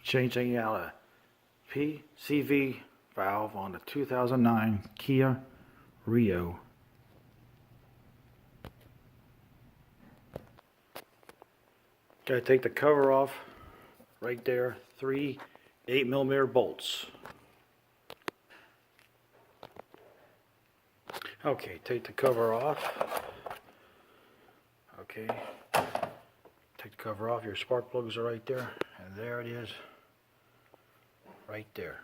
changing out a PCV valve on the 2009 Kia Rio. Gotta take the cover off right there. 3 8mm bolts. Okay, take the cover off. Okay, take the cover off. Your spark plugs are right there, and there it is, right there.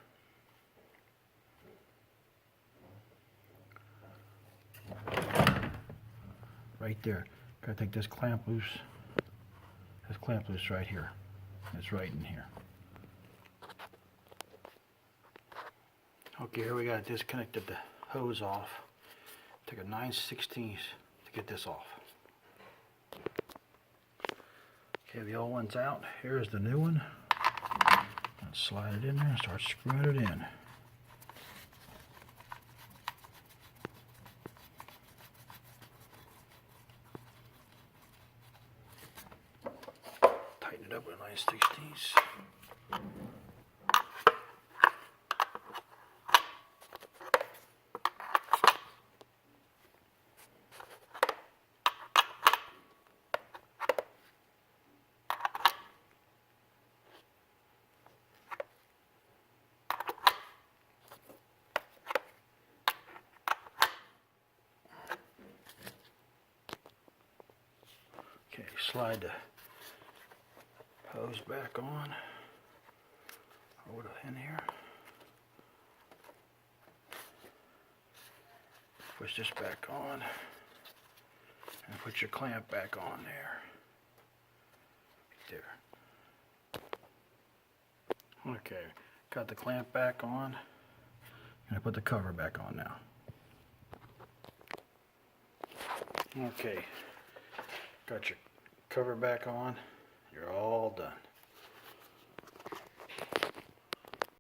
Right there. Gotta take this clamp loose. This clamp loose right here. It's right in here. Okay, here we got disconnected the hose off. Take a 9/16 to get this off. Okay, the old one's out. Here's the new one. Let's slide it in there and start screwing it in. Tighten it up with 9/16. Okay, slide the hose back on. Hold it in here. Push this back on. And put your clamp back on there. Right there. Okay, got the clamp back on. I'm gonna put the cover back on now. Okay, got your cover back on. You're all done.